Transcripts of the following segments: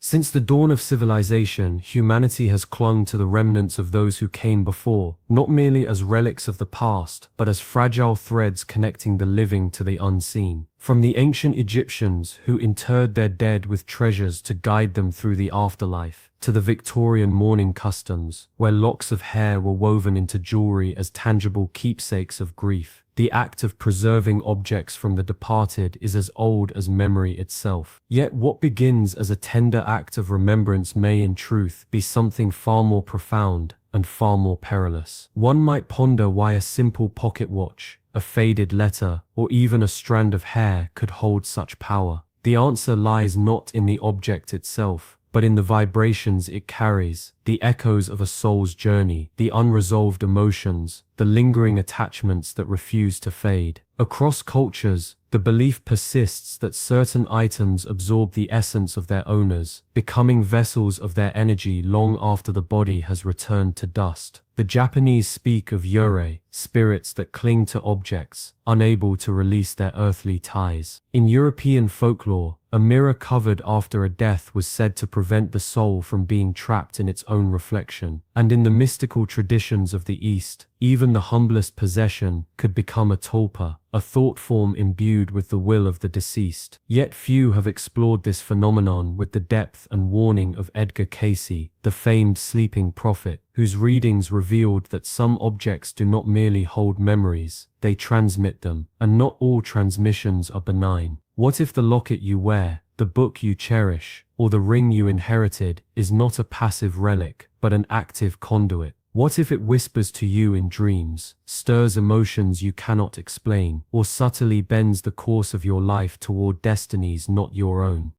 Since the dawn of civilization, humanity has clung to the remnants of those who came before, not merely as relics of the past, but as fragile threads connecting the living to the unseen. From the ancient Egyptians who interred their dead with treasures to guide them through the afterlife, to the Victorian mourning customs, where locks of hair were woven into jewelry as tangible keepsakes of grief, the act of preserving objects from the departed is as old as memory itself. Yet what begins as a tender act of remembrance may in truth be something far more profound and far more perilous. One might ponder why a simple pocket watch, a faded letter, or even a strand of hair could hold such power. The answer lies not in the object itself, but in the vibrations it carries, the echoes of a soul's journey, the unresolved emotions, the lingering attachments that refuse to fade. Across cultures, the belief persists that certain items absorb the essence of their owners, becoming vessels of their energy long after the body has returned to dust. The Japanese speak of yurei, spirits that cling to objects, unable to release their earthly ties. In European folklore, a mirror covered after a death was said to prevent the soul from being trapped in its own reflection. And in the mystical traditions of the East, even the humblest possession could become a tulpa, a thought form imbued with the will of the deceased. Yet few have explored this phenomenon with the depth and warning of Edgar Cayce, the famed sleeping prophet, whose readings revealed that some objects do not merely hold memories, they transmit them, and not all transmissions are benign. What if the locket you wear, the book you cherish, or the ring you inherited is not a passive relic, but an active conduit? What if it whispers to you in dreams, stirs emotions you cannot explain, or subtly bends the course of your life toward destinies not your own?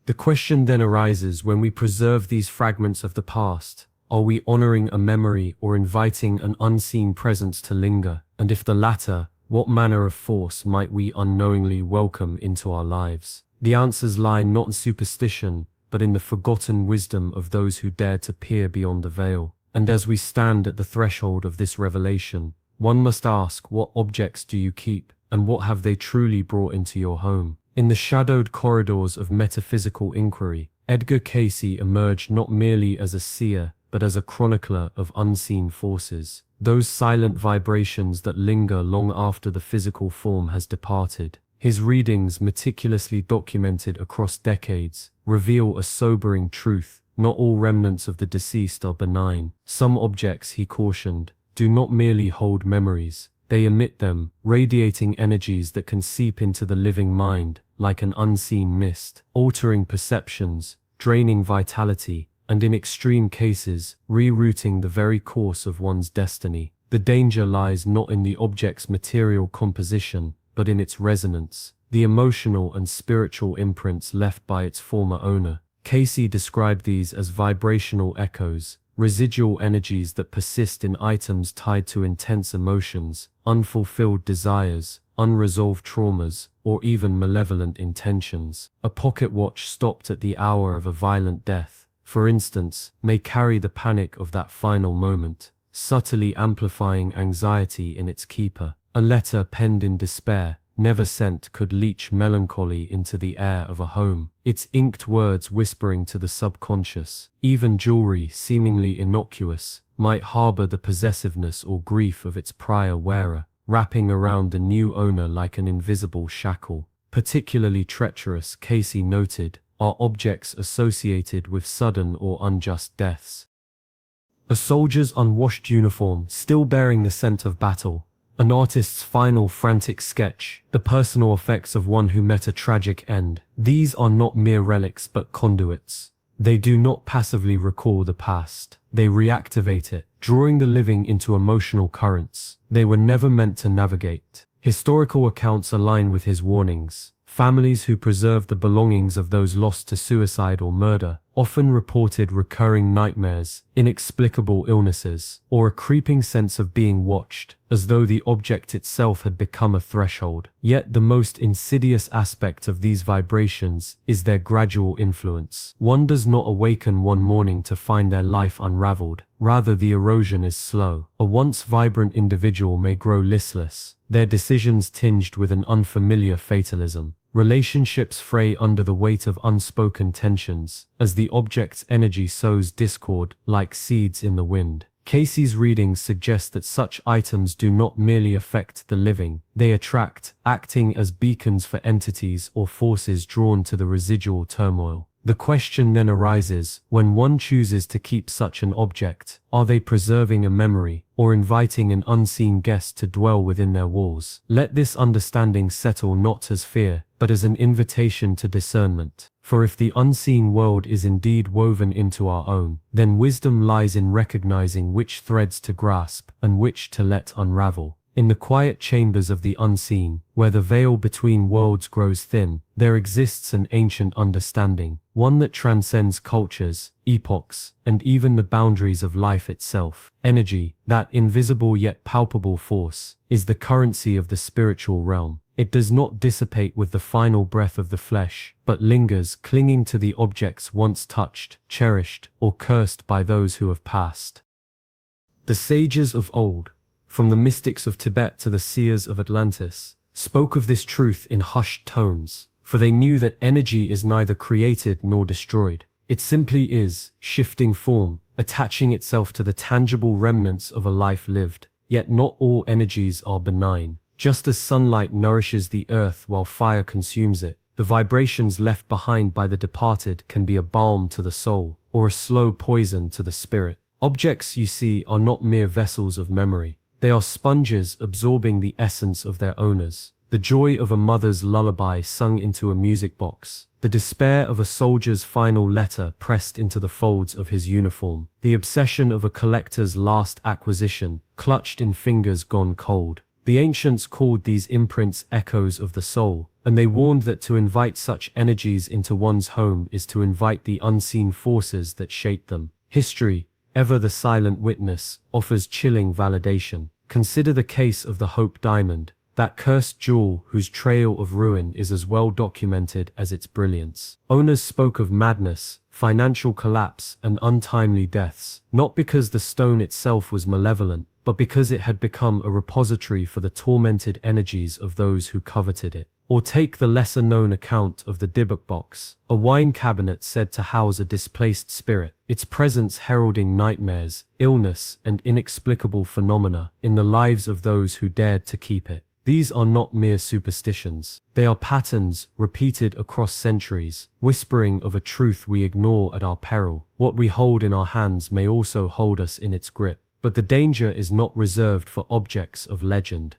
The question then arises: when we preserve these fragments of the past, are we honoring a memory or inviting an unseen presence to linger? And if the latter, what manner of force might we unknowingly welcome into our lives? The answers lie not in superstition, but in the forgotten wisdom of those who dared to peer beyond the veil. And as we stand at the threshold of this revelation, one must ask, what objects do you keep, and what have they truly brought into your home? In the shadowed corridors of metaphysical inquiry, Edgar Cayce emerged not merely as a seer, but as a chronicler of unseen forces, those silent vibrations that linger long after the physical form has departed. His readings, meticulously documented across decades, reveal a sobering truth: not all remnants of the deceased are benign. Some objects, he cautioned, do not merely hold memories, they emit them, radiating energies that can seep into the living mind, like an unseen mist, altering perceptions, draining vitality, and in extreme cases, rerouting the very course of one's destiny. The danger lies not in the object's material composition, but in its resonance, the emotional and spiritual imprints left by its former owner. Cayce described these as vibrational echoes, residual energies that persist in items tied to intense emotions, unfulfilled desires, unresolved traumas, or even malevolent intentions. A pocket watch stopped at the hour of a violent death, for instance, may carry the panic of that final moment, subtly amplifying anxiety in its keeper. A letter penned in despair, never sent, could leach melancholy into the air of a home, its inked words whispering to the subconscious. Even jewelry, seemingly innocuous, might harbor the possessiveness or grief of its prior wearer, wrapping around the new owner like an invisible shackle. Particularly treacherous, Cayce noted, are objects associated with sudden or unjust deaths. A soldier's unwashed uniform, still bearing the scent of battle. An artist's final frantic sketch, the personal effects of one who met a tragic end. These are not mere relics but conduits. They do not passively recall the past. They reactivate it, drawing the living into emotional currents they were never meant to navigate. Historical accounts align with his warnings. Families who preserved the belongings of those lost to suicide or murder often reported recurring nightmares, inexplicable illnesses, or a creeping sense of being watched, as though the object itself had become a threshold. Yet the most insidious aspect of these vibrations is their gradual influence. One does not awaken one morning to find their life unraveled. Rather, the erosion is slow. A once vibrant individual may grow listless, their decisions tinged with an unfamiliar fatalism. Relationships fray under the weight of unspoken tensions, as the object's energy sows discord like seeds in the wind. Cayce's readings suggest that such items do not merely affect the living, they attract, acting as beacons for entities or forces drawn to the residual turmoil. The question then arises, when one chooses to keep such an object, are they preserving a memory, or inviting an unseen guest to dwell within their walls? Let this understanding settle not as fear, but as an invitation to discernment. For if the unseen world is indeed woven into our own, then wisdom lies in recognizing which threads to grasp and which to let unravel. In the quiet chambers of the unseen, where the veil between worlds grows thin, there exists an ancient understanding, one that transcends cultures, epochs, and even the boundaries of life itself. Energy, that invisible yet palpable force, is the currency of the spiritual realm. It does not dissipate with the final breath of the flesh, but lingers, clinging to the objects once touched, cherished, or cursed by those who have passed. The sages of old, from the mystics of Tibet to the seers of Atlantis, spoke of this truth in hushed tones, for they knew that energy is neither created nor destroyed. It simply is, shifting form, attaching itself to the tangible remnants of a life lived. Yet not all energies are benign. Just as sunlight nourishes the earth while fire consumes it, the vibrations left behind by the departed can be a balm to the soul, or a slow poison to the spirit. Objects, you see, are not mere vessels of memory. They are sponges absorbing the essence of their owners. The joy of a mother's lullaby sung into a music box. The despair of a soldier's final letter pressed into the folds of his uniform. The obsession of a collector's last acquisition, clutched in fingers gone cold. The ancients called these imprints echoes of the soul, and they warned that to invite such energies into one's home is to invite the unseen forces that shape them. History, ever the silent witness, offers chilling validation. Consider the case of the Hope Diamond, that cursed jewel whose trail of ruin is as well documented as its brilliance. Owners spoke of madness, financial collapse, and untimely deaths, not because the stone itself was malevolent, but because it had become a repository for the tormented energies of those who coveted it. Or take the lesser-known account of the Dybbuk box, a wine cabinet said to house a displaced spirit, its presence heralding nightmares, illness, and inexplicable phenomena in the lives of those who dared to keep it. These are not mere superstitions. They are patterns repeated across centuries, whispering of a truth we ignore at our peril. What we hold in our hands may also hold us in its grip. But the danger is not reserved for objects of legend.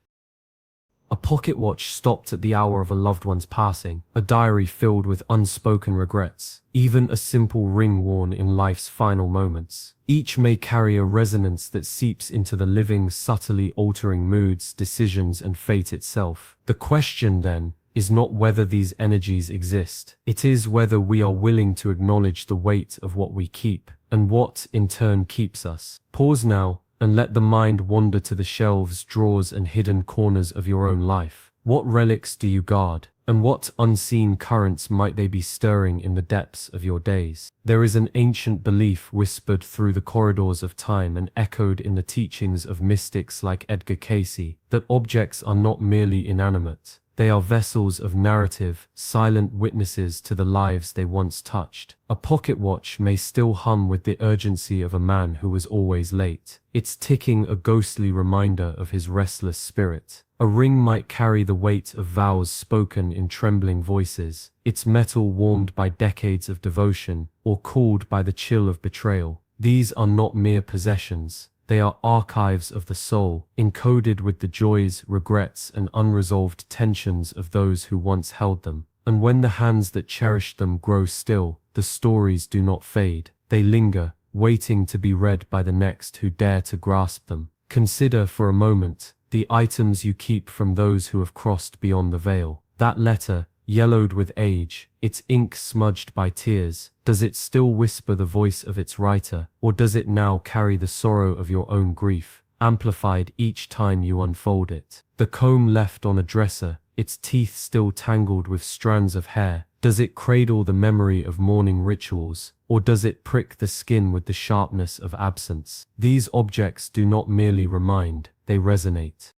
A pocket watch stopped at the hour of a loved one's passing, a diary filled with unspoken regrets, even a simple ring worn in life's final moments. Each may carry a resonance that seeps into the living, subtly altering moods, decisions, and fate itself. The question, then, is not whether these energies exist. It is whether we are willing to acknowledge the weight of what we keep, and what, in turn, keeps us. Pause now, and let the mind wander to the shelves, drawers, and hidden corners of your own life. What relics do you guard? And what unseen currents might they be stirring in the depths of your days? There is an ancient belief whispered through the corridors of time and echoed in the teachings of mystics like Edgar Cayce, that objects are not merely inanimate. They are vessels of narrative, silent witnesses to the lives they once touched. A pocket watch may still hum with the urgency of a man who was always late, its ticking a ghostly reminder of his restless spirit. A ring might carry the weight of vows spoken in trembling voices, its metal warmed by decades of devotion, or cooled by the chill of betrayal. These are not mere possessions. They are archives of the soul, encoded with the joys, regrets, and unresolved tensions of those who once held them. And when the hands that cherished them grow still, the stories do not fade. They linger, waiting to be read by the next who dare to grasp them. Consider for a moment the items you keep from those who have crossed beyond the veil. That letter, yellowed with age, its ink smudged by tears, does it still whisper the voice of its writer, or does it now carry the sorrow of your own grief, amplified each time you unfold it? The comb left on a dresser, its teeth still tangled with strands of hair, does it cradle the memory of mourning rituals, or does it prick the skin with the sharpness of absence? These objects do not merely remind, they resonate.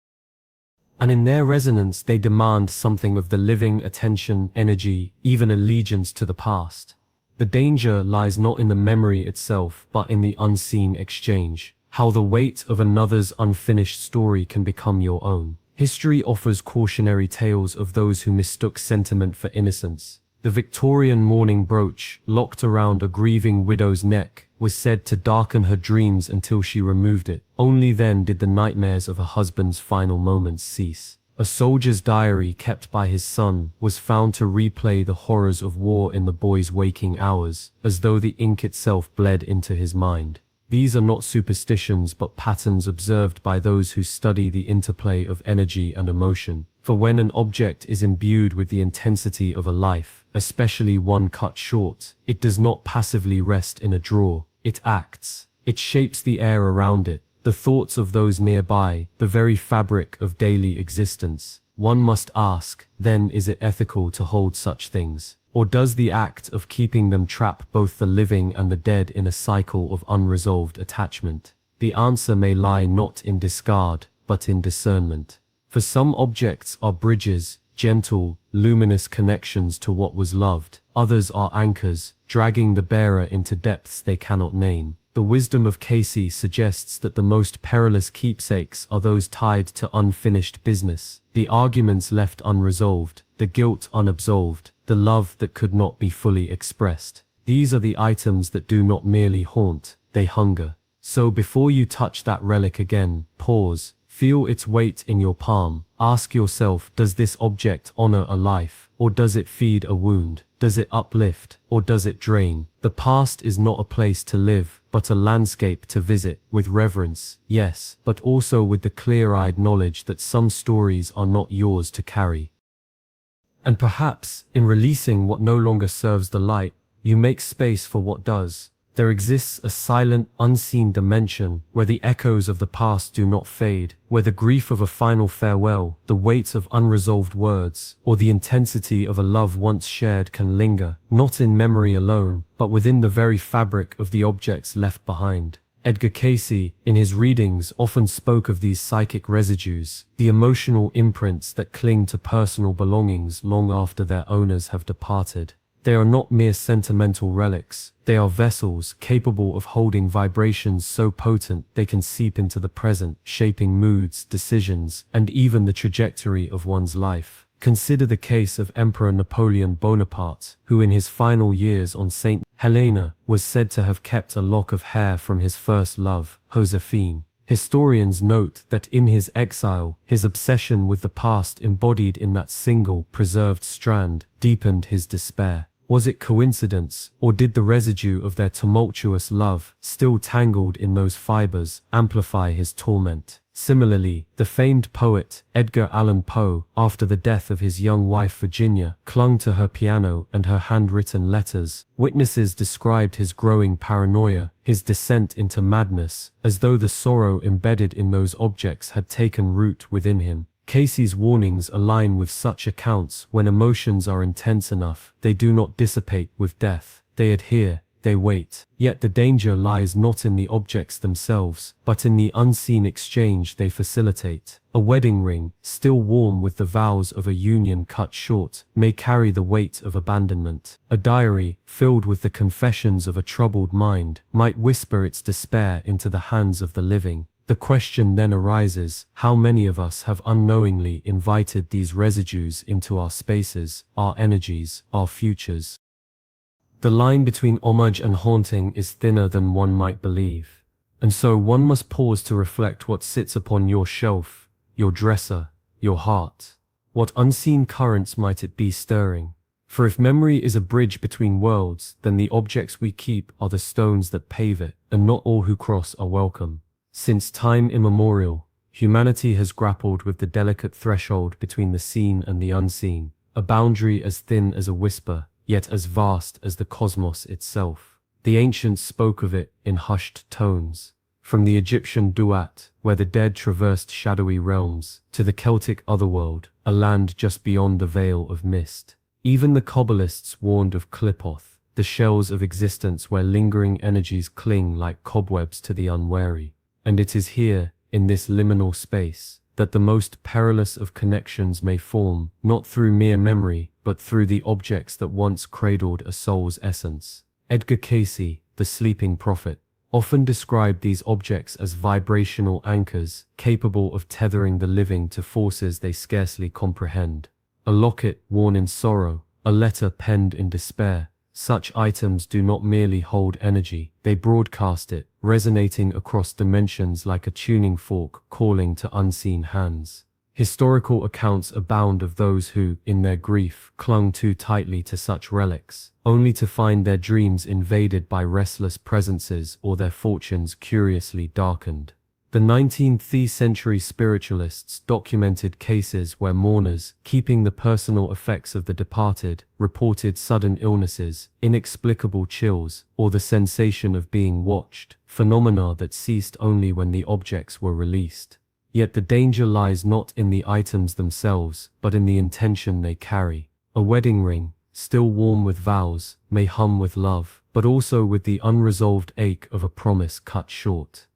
and in their resonance they demand something of the living: attention, energy, even allegiance to the past. The danger lies not in the memory itself, but in the unseen exchange, how the weight of another's unfinished story can become your own. History offers cautionary tales of those who mistook sentiment for innocence. The Victorian mourning brooch, locked around a grieving widow's neck, was said to darken her dreams until she removed it. Only then did the nightmares of a husband's final moments cease. A soldier's diary kept by his son was found to replay the horrors of war in the boy's waking hours, as though the ink itself bled into his mind. These are not superstitions but patterns observed by those who study the interplay of energy and emotion. For when an object is imbued with the intensity of a life, especially one cut short, it does not passively rest in a drawer. It acts. It shapes the air around it, the thoughts of those nearby, the very fabric of daily existence. One must ask, then, is it ethical to hold such things? Or does the act of keeping them trap both the living and the dead in a cycle of unresolved attachment? The answer may lie not in discard, but in discernment. For some objects are bridges, gentle, luminous connections to what was loved. Others are anchors, dragging the bearer into depths they cannot name. The wisdom of Cayce suggests that the most perilous keepsakes are those tied to unfinished business, the arguments left unresolved, the guilt unabsolved, the love that could not be fully expressed. These are the items that do not merely haunt, they hunger. So before you touch that relic again, pause, feel its weight in your palm. Ask yourself, does this object honor a life, or does it feed a wound? Does it uplift, or does it drain? The past is not a place to live, but a landscape to visit, with reverence, yes, but also with the clear-eyed knowledge that some stories are not yours to carry. And perhaps, in releasing what no longer serves the light, you make space for what does. There exists a silent, unseen dimension where the echoes of the past do not fade, where the grief of a final farewell, the weight of unresolved words, or the intensity of a love once shared can linger, not in memory alone, but within the very fabric of the objects left behind. Edgar Cayce, in his readings, often spoke of these psychic residues, the emotional imprints that cling to personal belongings long after their owners have departed. They are not mere sentimental relics. They are vessels capable of holding vibrations so potent they can seep into the present, shaping moods, decisions, and even the trajectory of one's life. Consider the case of Emperor Napoleon Bonaparte, who in his final years on St. Helena was said to have kept a lock of hair from his first love, Josephine. Historians note that in his exile, his obsession with the past embodied in that single, preserved strand, deepened his despair. Was it coincidence, or did the residue of their tumultuous love, still tangled in those fibers, amplify his torment? Similarly, the famed poet, Edgar Allan Poe, after the death of his young wife Virginia, clung to her piano and her handwritten letters. Witnesses described his growing paranoia, his descent into madness, as though the sorrow embedded in those objects had taken root within him. Cayce's warnings align with such accounts. When emotions are intense enough, they do not dissipate with death. They adhere, they wait. Yet the danger lies not in the objects themselves, but in the unseen exchange they facilitate. A wedding ring, still warm with the vows of a union cut short, may carry the weight of abandonment. A diary, filled with the confessions of a troubled mind, might whisper its despair into the hands of the living. The question then arises, how many of us have unknowingly invited these residues into our spaces, our energies, our futures? The line between homage and haunting is thinner than one might believe. And so one must pause to reflect what sits upon your shelf, your dresser, your heart. What unseen currents might it be stirring? For if memory is a bridge between worlds, then the objects we keep are the stones that pave it, and not all who cross are welcome. Since time immemorial, humanity has grappled with the delicate threshold between the seen and the unseen, a boundary as thin as a whisper, yet as vast as the cosmos itself. The ancients spoke of it in hushed tones, from the Egyptian Duat, where the dead traversed shadowy realms, to the Celtic otherworld, a land just beyond the veil of mist. Even the Kabbalists warned of Qliphoth, the shells of existence where lingering energies cling like cobwebs to the unwary. And it is here, in this liminal space, that the most perilous of connections may form, not through mere memory, but through the objects that once cradled a soul's essence. Edgar Cayce, the sleeping prophet, often described these objects as vibrational anchors, capable of tethering the living to forces they scarcely comprehend. A locket worn in sorrow, a letter penned in despair. Such items do not merely hold energy, they broadcast it, resonating across dimensions like a tuning fork calling to unseen hands. Historical accounts abound of those who, in their grief, clung too tightly to such relics, only to find their dreams invaded by restless presences or their fortunes curiously darkened. The 19th century spiritualists documented cases where mourners, keeping the personal effects of the departed, reported sudden illnesses, inexplicable chills, or the sensation of being watched, phenomena that ceased only when the objects were released. Yet the danger lies not in the items themselves, but in the intention they carry. A wedding ring, still warm with vows, may hum with love, but also with the unresolved ache of a promise cut short.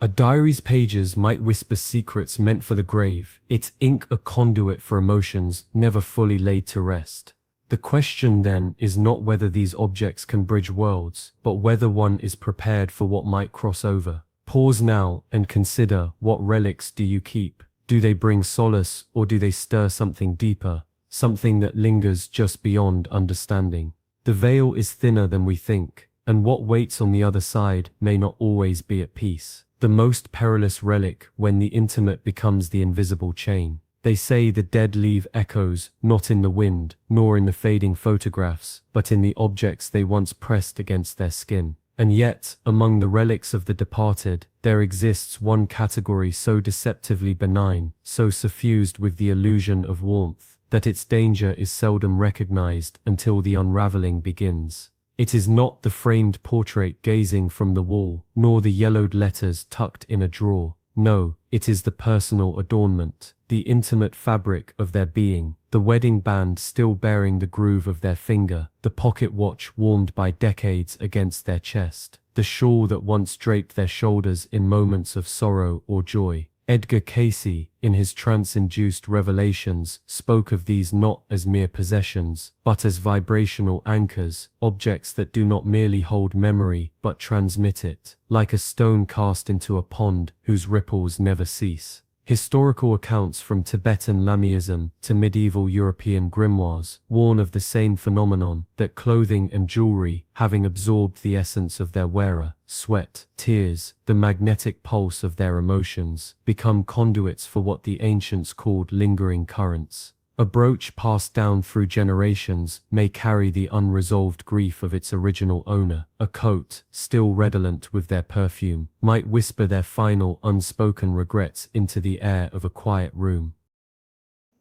A diary's pages might whisper secrets meant for the grave, its ink a conduit for emotions never fully laid to rest. The question then is not whether these objects can bridge worlds, but whether one is prepared for what might cross over. Pause now and consider, what relics do you keep? Do they bring solace, or do they stir something deeper, something that lingers just beyond understanding? The veil is thinner than we think, and what waits on the other side may not always be at peace. The most perilous relic when the intimate becomes the invisible chain. They say the dead leave echoes, not in the wind, nor in the fading photographs, but in the objects they once pressed against their skin. And yet, among the relics of the departed, there exists one category so deceptively benign, so suffused with the illusion of warmth, that its danger is seldom recognized until the unraveling begins. It is not the framed portrait gazing from the wall, nor the yellowed letters tucked in a drawer. No, it is the personal adornment, the intimate fabric of their being, the wedding band still bearing the groove of their finger, the pocket watch warmed by decades against their chest, the shawl that once draped their shoulders in moments of sorrow or joy. Edgar Cayce, in his trance-induced revelations, spoke of these not as mere possessions, but as vibrational anchors, objects that do not merely hold memory, but transmit it, like a stone cast into a pond whose ripples never cease. Historical accounts from Tibetan Lamaism to medieval European grimoires warn of the same phenomenon, that clothing and jewelry, having absorbed the essence of their wearer, sweat, tears, the magnetic pulse of their emotions, become conduits for what the ancients called lingering currents. A brooch passed down through generations may carry the unresolved grief of its original owner. A coat, still redolent with their perfume, might whisper their final unspoken regrets into the air of a quiet room.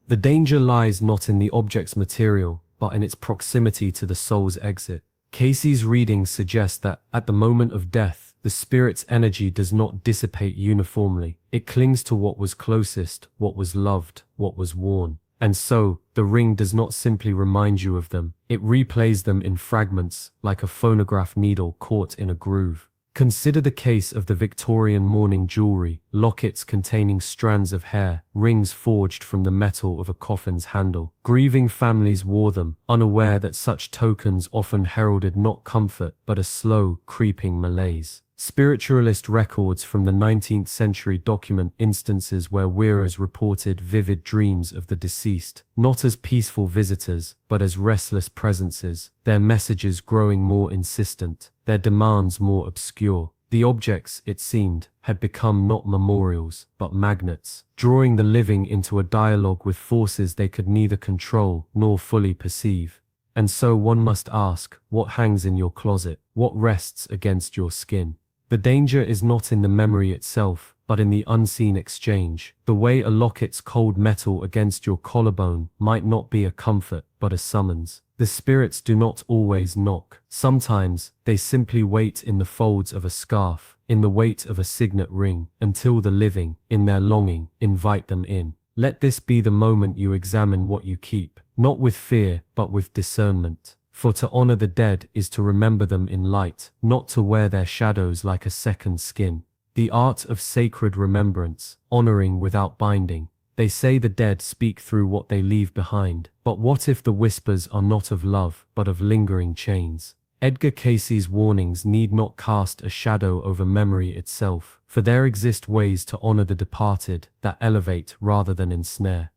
The danger lies not in the object's material, but in its proximity to the soul's exit. Cayce's readings suggest that, at the moment of death, the spirit's energy does not dissipate uniformly. It clings to what was closest, what was loved, what was worn. And so, the ring does not simply remind you of them, it replays them in fragments, like a phonograph needle caught in a groove. Consider the case of the Victorian mourning jewelry, lockets containing strands of hair, rings forged from the metal of a coffin's handle. Grieving families wore them, unaware that such tokens often heralded not comfort but a slow, creeping malaise. Spiritualist records from the 19th century document instances where wearers reported vivid dreams of the deceased, not as peaceful visitors, but as restless presences, their messages growing more insistent, their demands more obscure. The objects, it seemed, had become not memorials, but magnets, drawing the living into a dialogue with forces they could neither control nor fully perceive. And so one must ask, what hangs in your closet? What rests against your skin? The danger is not in the memory itself, but in the unseen exchange. The way a locket's cold metal against your collarbone might not be a comfort, but a summons. The spirits do not always knock. Sometimes, they simply wait in the folds of a scarf, in the weight of a signet ring, until the living, in their longing, invite them in. Let this be the moment you examine what you keep, not with fear, but with discernment. For to honor the dead is to remember them in light, not to wear their shadows like a second skin. The art of sacred remembrance, honoring without binding. They say the dead speak through what they leave behind, but what if the whispers are not of love, but of lingering chains? Edgar Cayce's warnings need not cast a shadow over memory itself, for there exist ways to honor the departed that elevate rather than ensnare.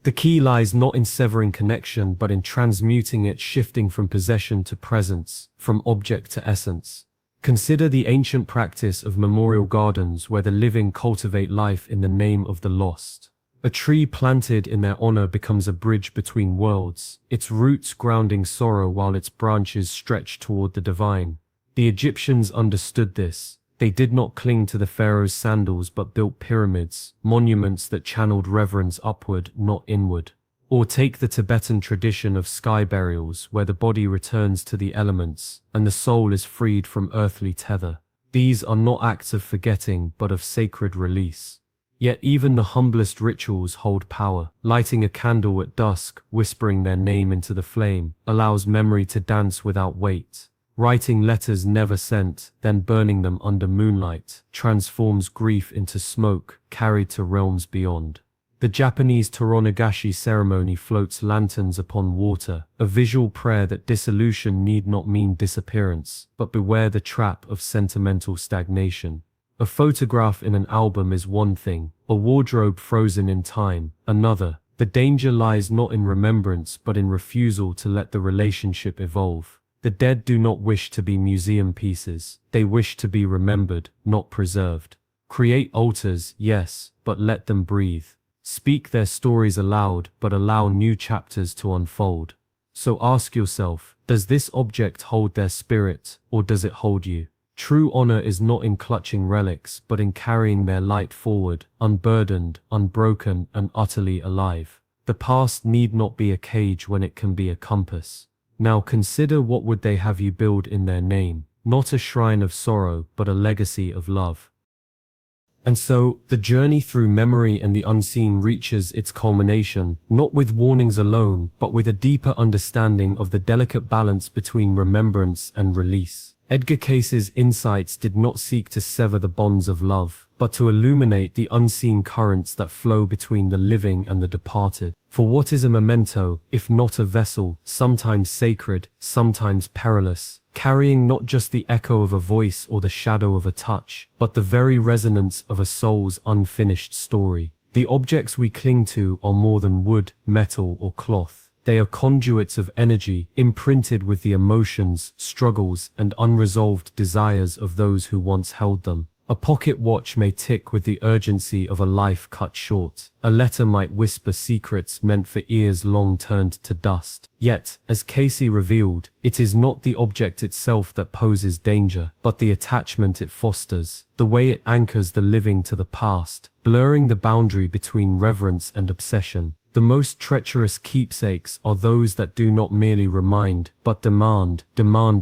The key lies not in severing connection, but in transmuting it, shifting from possession to presence, from object to essence. Consider the ancient practice of memorial gardens where the living cultivate life in the name of the lost. A tree planted in their honor becomes a bridge between worlds, its roots grounding sorrow while its branches stretch toward the divine. The Egyptians understood this. They did not cling to the pharaoh's sandals but built pyramids, monuments that channeled reverence upward, not inward. Or take the Tibetan tradition of sky burials, where the body returns to the elements, and the soul is freed from earthly tether. These are not acts of forgetting, but of sacred release. Yet even the humblest rituals hold power. Lighting a candle at dusk, whispering their name into the flame, allows memory to dance without weight. Writing letters never sent, then burning them under moonlight, transforms grief into smoke, carried to realms beyond. The Japanese Toronagashi ceremony floats lanterns upon water, a visual prayer that dissolution need not mean disappearance, but beware the trap of sentimental stagnation. A photograph in an album is one thing, a wardrobe frozen in time, another. The danger lies not in remembrance but in refusal to let the relationship evolve. The dead do not wish to be museum pieces, they wish to be remembered, not preserved. Create altars, yes, but let them breathe. Speak their stories aloud, but allow new chapters to unfold. So ask yourself, does this object hold their spirit, or does it hold you? True honor is not in clutching relics, but in carrying their light forward, unburdened, unbroken, and utterly alive. The past need not be a cage when it can be a compass. Now consider, what would they have you build in their name? Not a shrine of sorrow, but a legacy of love. And so, the journey through memory and the unseen reaches its culmination, not with warnings alone, but with a deeper understanding of the delicate balance between remembrance and release. Edgar Cayce's insights did not seek to sever the bonds of love, but to illuminate the unseen currents that flow between the living and the departed. For what is a memento, if not a vessel, sometimes sacred, sometimes perilous, carrying not just the echo of a voice or the shadow of a touch, but the very resonance of a soul's unfinished story. The objects we cling to are more than wood, metal, or cloth. They are conduits of energy, imprinted with the emotions, struggles, and unresolved desires of those who once held them. A pocket watch may tick with the urgency of a life cut short. A letter might whisper secrets meant for ears long turned to dust. Yet, as Cayce revealed, it is not the object itself that poses danger, but the attachment it fosters, the way it anchors the living to the past, blurring the boundary between reverence and obsession. The most treacherous keepsakes are those that do not merely remind, but demand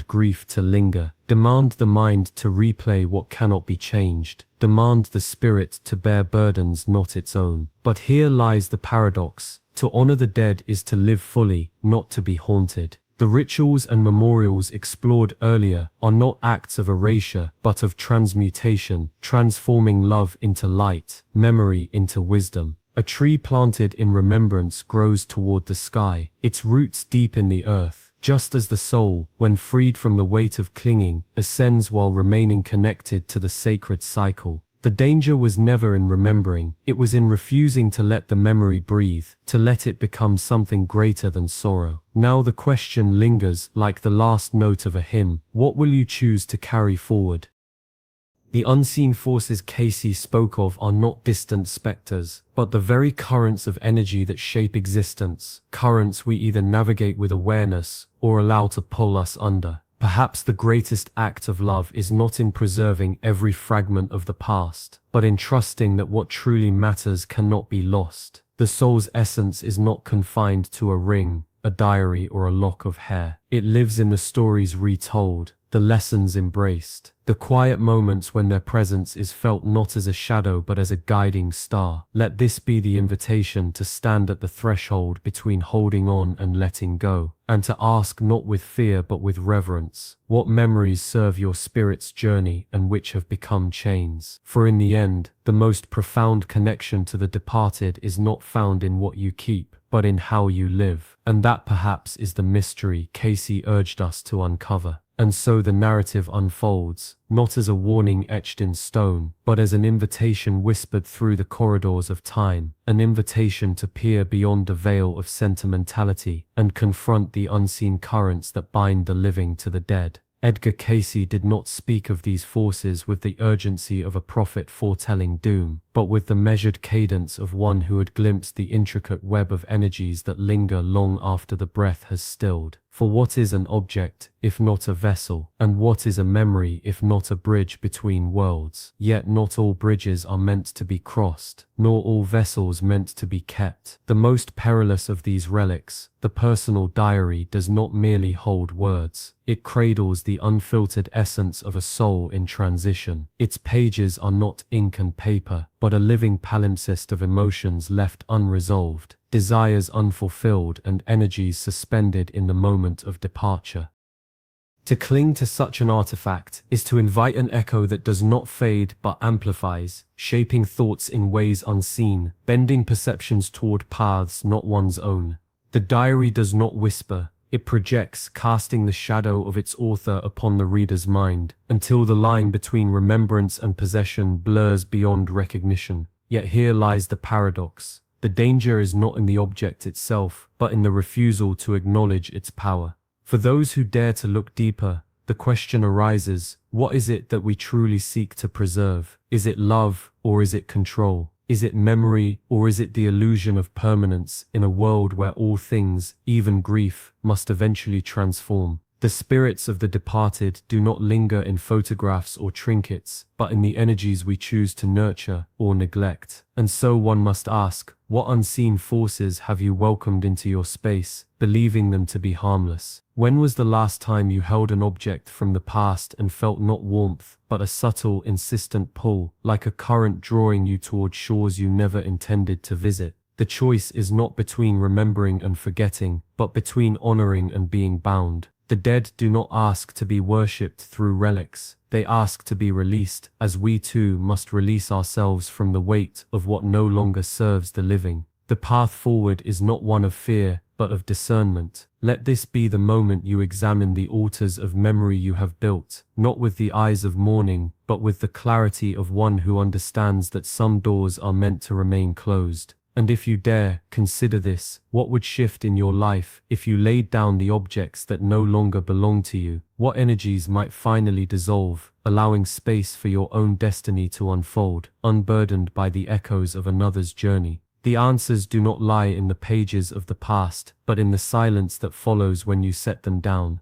grief to linger, demand the mind to replay what cannot be changed, demand the spirit to bear burdens not its own. But here lies the paradox. To honor the dead is to live fully, not to be haunted. The rituals and memorials explored earlier are not acts of erasure, but of transmutation, transforming love into light, memory into wisdom. A tree planted in remembrance grows toward the sky, its roots deep in the earth, just as the soul, when freed from the weight of clinging, ascends while remaining connected to the sacred cycle. The danger was never in remembering, it was in refusing to let the memory breathe, to let it become something greater than sorrow. Now the question lingers, like the last note of a hymn: what will you choose to carry forward? The unseen forces Cayce spoke of are not distant specters, but the very currents of energy that shape existence, currents we either navigate with awareness or allow to pull us under. Perhaps the greatest act of love is not in preserving every fragment of the past, but in trusting that what truly matters cannot be lost. The soul's essence is not confined to a ring, a diary, or a lock of hair. It lives in the stories retold, the lessons embraced, the quiet moments when their presence is felt not as a shadow but as a guiding star. Let this be the invitation to stand at the threshold between holding on and letting go, and to ask not with fear but with reverence, what memories serve your spirit's journey and which have become chains. For in the end, the most profound connection to the departed is not found in what you keep, but in how you live. And that perhaps is the mystery Cayce urged us to uncover. And so the narrative unfolds, not as a warning etched in stone, but as an invitation whispered through the corridors of time, an invitation to peer beyond the veil of sentimentality and confront the unseen currents that bind the living to the dead. Edgar Cayce did not speak of these forces with the urgency of a prophet foretelling doom, but with the measured cadence of one who had glimpsed the intricate web of energies that linger long after the breath has stilled. For what is an object, if not a vessel? And what is a memory, if not a bridge between worlds? Yet not all bridges are meant to be crossed, nor all vessels meant to be kept. The most perilous of these relics, the personal diary, does not merely hold words. It cradles the unfiltered essence of a soul in transition. Its pages are not ink and paper, but a living palimpsest of emotions left unresolved, desires unfulfilled, and energies suspended in the moment of departure. To cling to such an artifact is to invite an echo that does not fade but amplifies, shaping thoughts in ways unseen, bending perceptions toward paths not one's own. The diary does not whisper, it projects, casting the shadow of its author upon the reader's mind, until the line between remembrance and possession blurs beyond recognition. Yet here lies the paradox. The danger is not in the object itself, but in the refusal to acknowledge its power. For those who dare to look deeper, the question arises, what is it that we truly seek to preserve? Is it love, or is it control? Is it memory, or is it the illusion of permanence in a world where all things, even grief, must eventually transform? The spirits of the departed do not linger in photographs or trinkets, but in the energies we choose to nurture or neglect. And so one must ask, what unseen forces have you welcomed into your space, believing them to be harmless? When was the last time you held an object from the past and felt not warmth, but a subtle, insistent pull, like a current drawing you toward shores you never intended to visit? The choice is not between remembering and forgetting, but between honoring and being bound. The dead do not ask to be worshipped through relics, they ask to be released, as we too must release ourselves from the weight of what no longer serves the living. The path forward is not one of fear, but of discernment. Let this be the moment you examine the altars of memory you have built, not with the eyes of mourning, but with the clarity of one who understands that some doors are meant to remain closed. And if you dare, consider this, what would shift in your life if you laid down the objects that no longer belong to you? What energies might finally dissolve, allowing space for your own destiny to unfold, unburdened by the echoes of another's journey? The answers do not lie in the pages of the past, but in the silence that follows when you set them down.